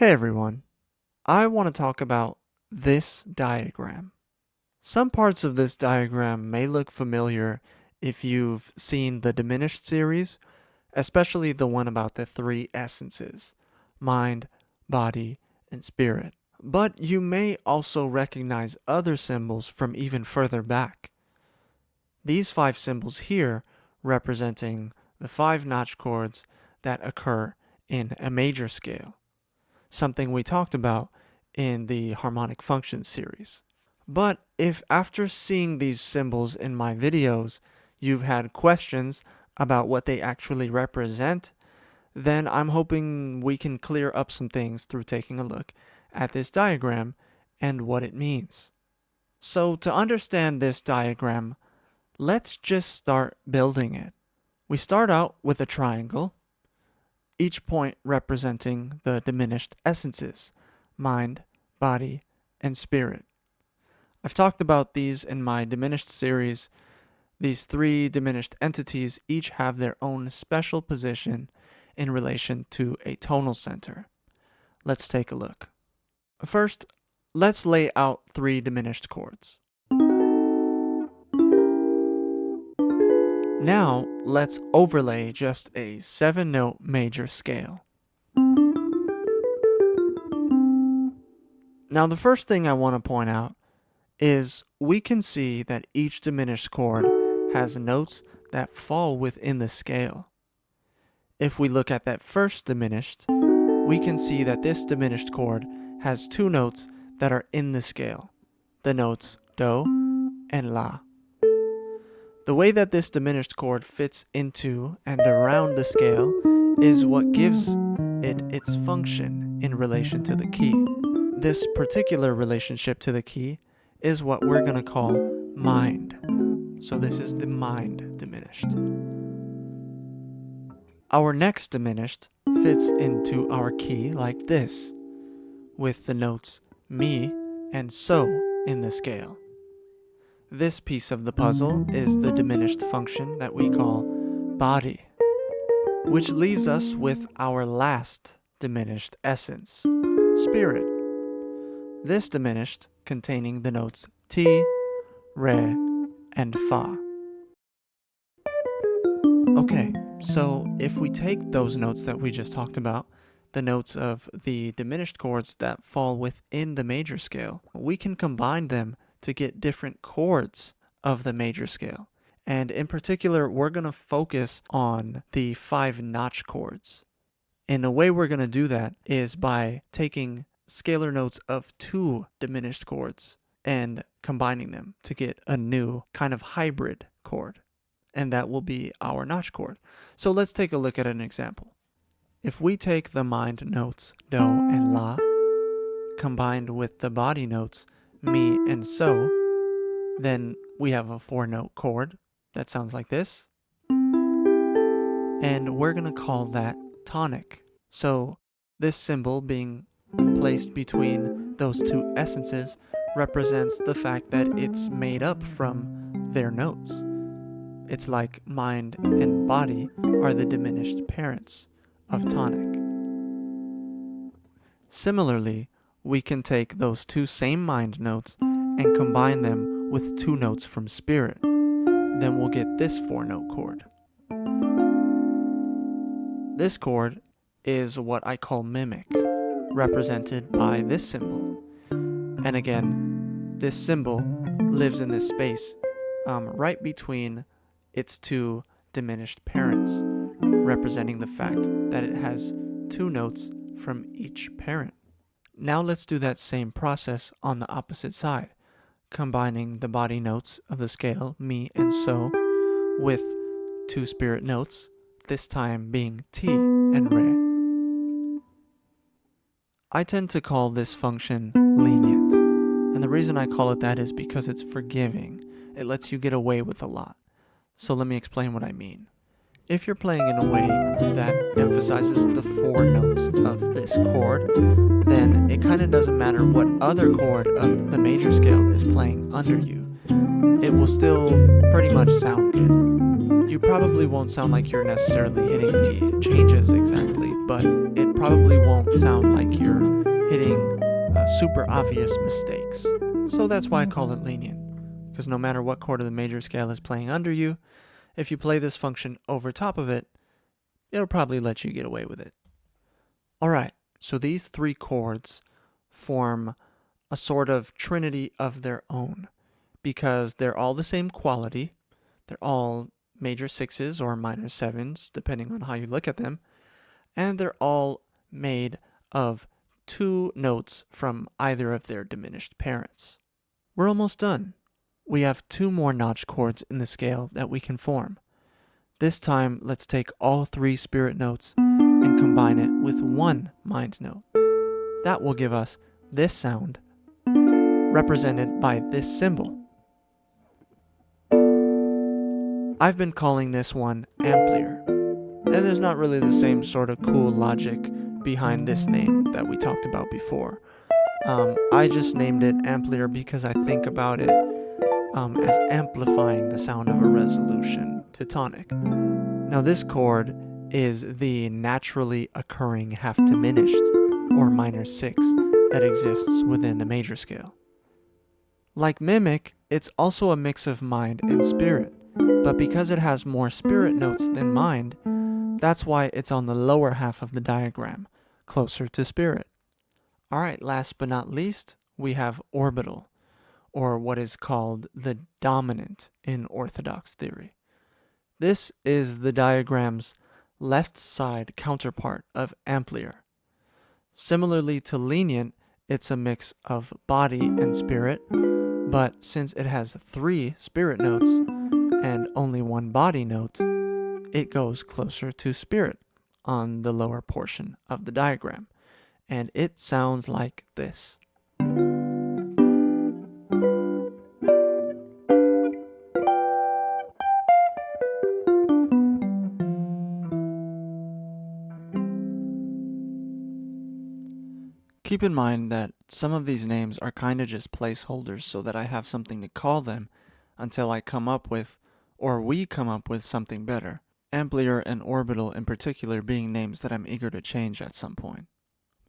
Hey everyone, I want to talk about this diagram. Some parts of this diagram may look familiar if you've seen the diminished series, especially the one about the three essences, mind, body, and spirit. But you may also recognize other symbols from even further back. These 5 symbols here representing the 5 notch chords that occur in a major scale, something we talked about in the harmonic functions series. But if after seeing these symbols in my videos, you've had questions about what they actually represent, then I'm hoping we can clear up some things through taking a look at this diagram and what it means. So to understand this diagram, let's just start building it. We start out with a triangle, each point representing the diminished essences, mind, body, and spirit. I've talked about these in my diminished series. These 3 diminished entities each have their own special position in relation to a tonal center. Let's take a look. First, let's lay out 3 diminished chords. Now, let's overlay just a 7-note major scale. Now, the first thing I want to point out is we can see that each diminished chord has notes that fall within the scale. If we look at that first diminished, we can see that this diminished chord has 2 notes that are in the scale, the notes Do and La. The way that this diminished chord fits into and around the scale is what gives it its function in relation to the key. This particular relationship to the key is what we're going to call mind. So this is the mind diminished. Our next diminished fits into our key like this, with the notes Mi and So in the scale. This piece of the puzzle is the diminished function that we call body, which leaves us with our last diminished essence, spirit. This diminished containing the notes Ti, Re, and Fa. Okay, so if we take those notes that we just talked about, the notes of the diminished chords that fall within the major scale, we can combine them to get different chords of the major scale. And in particular, we're going to focus on the 5 notch chords. And the way we're going to do that is by taking scalar notes of 2 diminished chords and combining them to get a new kind of hybrid chord. And that will be our notch chord. So let's take a look at an example. If we take the mind notes Do and La, combined with the body notes Mi and So, then we have a 4-note chord that sounds like this. And we're going to call that tonic. So this symbol being placed between those 2 essences represents the fact that it's made up from their notes. It's like mind and body are the diminished parents of tonic. Similarly, we can take those 2 same mind notes and combine them with 2 notes from spirit. Then we'll get this 4-note chord. This chord is what I call mimic, represented by this symbol. And again, this symbol lives in this space right between its 2 diminished parents, representing the fact that it has 2 notes from each parent. Now let's do that same process on the opposite side, combining the body notes of the scale Mi and So with 2 spirit notes, this time being Ti and Re. I tend to call this function lenient, and the reason I call it that is because it's forgiving. It lets you get away with a lot. So let me explain what I mean. If you're playing in a way that emphasizes the 4 notes of this chord, then it kind of doesn't matter what other chord of the major scale is playing under you. It will still pretty much sound good. You probably won't sound like you're necessarily hitting the changes exactly, but it probably won't sound like you're hitting super obvious mistakes. So that's why I call it lenient, because no matter what chord of the major scale is playing under you, if you play this function over top of it, it'll probably let you get away with it. Alright, so these three chords form a sort of trinity of their own, because they're all the same quality. They're all major sixes or minor sevens, depending on how you look at them, and they're all made of two notes from either of their diminished parents. We're almost done. We have two more notch chords in the scale that we can form. This time, let's take all three spirit notes and combine it with one mind note. That will give us this sound, represented by this symbol. I've been calling this one Ampliar, and there's not really the same sort of cool logic behind this name that we talked about before. I just named it Ampliar because I think about it as amplifying the sound of a resolution to tonic. Now this chord is the naturally occurring half diminished, or minor 6, that exists within the major scale. Like mimic, it's also a mix of mind and spirit, but because it has more spirit notes than mind, that's why it's on the lower half of the diagram, closer to spirit. Alright, last but not least, we have orbital, or what is called the dominant in orthodox theory. This is the diagram's left side counterpart of Ampliar. Similarly to Leniant, it's a mix of body and spirit, but since it has 3 spirit notes and only 1 body note, it goes closer to spirit on the lower portion of the diagram, and it sounds like this. Keep in mind that some of these names are kinda just placeholders so that I have something to call them until I come up with, or we come up with, something better. Ampliar and Orbital in particular being names that I'm eager to change at some point.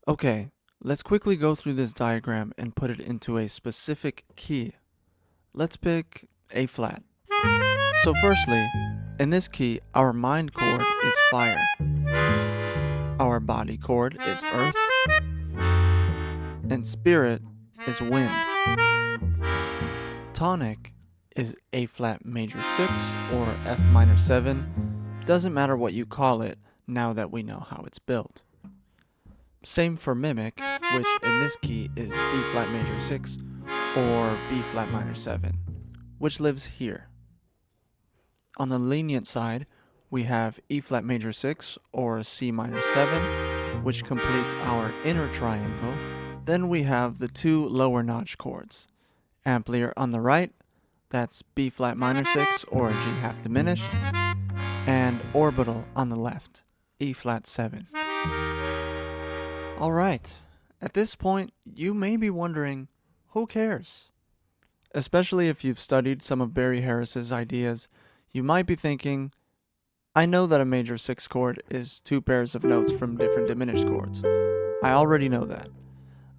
Okay, let's quickly go through this diagram and put it into a specific key. Let's pick A flat. So firstly, in this key, our mind chord is fire. Our body chord is earth. And spirit is wind. Tonic is A flat major 6 or F minor 7. Doesn't matter what you call it now that we know how it's built. Same for mimic, which in this key is D flat major 6 or B flat minor 7, which lives here. On the lenient side, we have E flat major 6 or C minor 7, which completes our inner triangle. Then we have the 2 lower notch chords. Ampliar on the right, that's B flat minor 6 or G half diminished, and Orbital on the left, E flat 7. Alright, at this point, you may be wondering, who cares? Especially if you've studied some of Barry Harris's ideas, you might be thinking, I know that a major 6 chord is 2 pairs of notes from different diminished chords. I already know that.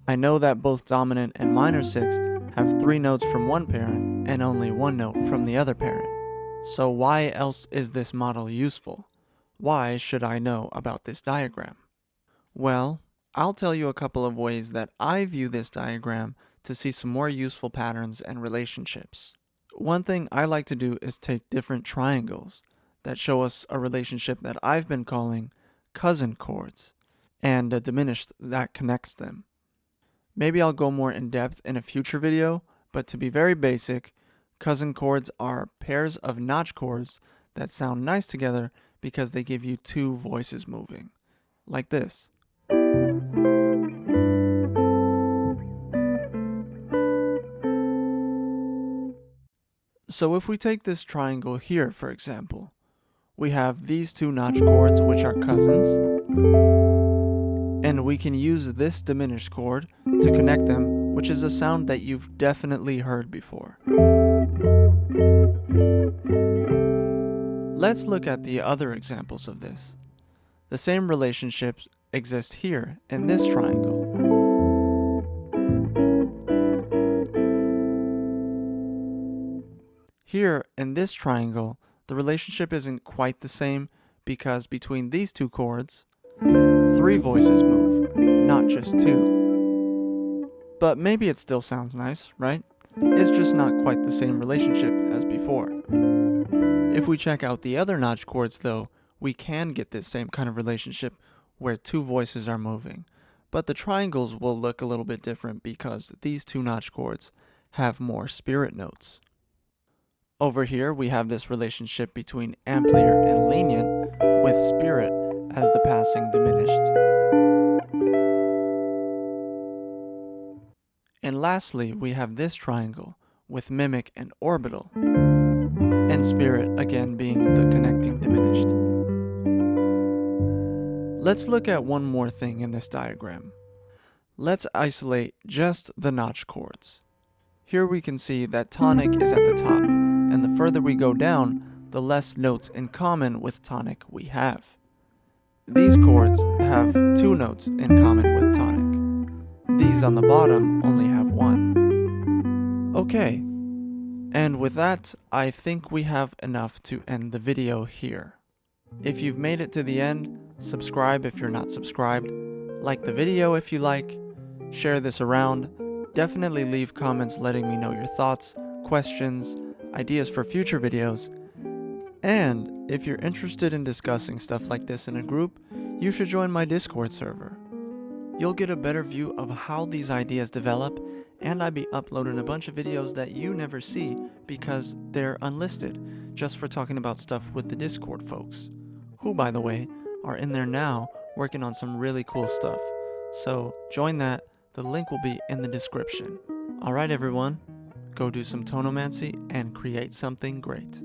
I know that both dominant and minor 6 have 3 notes from one parent and only 1 note from the other parent. So why else is this model useful? Why should I know about this diagram? Well, I'll tell you a couple of ways that I view this diagram to see some more useful patterns and relationships. One thing I like to do is take different triangles that show us a relationship that I've been calling cousin chords and a diminished that connects them. Maybe I'll go more in depth in a future video, but to be very basic, cousin chords are pairs of notch chords that sound nice together because they give you 2 voices moving, like this. So if we take this triangle here, for example, we have these 2 notch chords which are cousins, and we can use this diminished chord to connect them, which is a sound that you've definitely heard before. Let's look at the other examples of this. The same relationships exist here in this triangle. Here in this triangle, the relationship isn't quite the same because between these two chords, 3 voices move, not just 2. But maybe it still sounds nice, right? It's just not quite the same relationship as before. If we check out the other notch chords though, we can get this same kind of relationship where 2 voices are moving. But the triangles will look a little bit different because these 2 notch chords have more spirit notes. Over here we have this relationship between Ampliar and Leniant with spirit as the passing diminished. And lastly, we have this triangle with mimic and orbital, and spirit again being the connecting diminished. Let's look at one more thing in this diagram. Let's isolate just the notch chords. Here we can see that tonic is at the top, and the further we go down, the less notes in common with tonic we have. These chords have 2 notes in common with tonic. These on the bottom only have 1. Okay, and with that, I think we have enough to end the video here. If you've made it to the end, subscribe if you're not subscribed, like the video if you like, share this around, definitely leave comments letting me know your thoughts, questions, ideas for future videos, and if you're interested in discussing stuff like this in a group, you should join my Discord server. You'll get a better view of how these ideas develop, and I'll be uploading a bunch of videos that you never see because they're unlisted, just for talking about stuff with the Discord folks, who, by the way, are in there now working on some really cool stuff. So join that, the link will be in the description. Alright everyone, go do some tonomancy and create something great.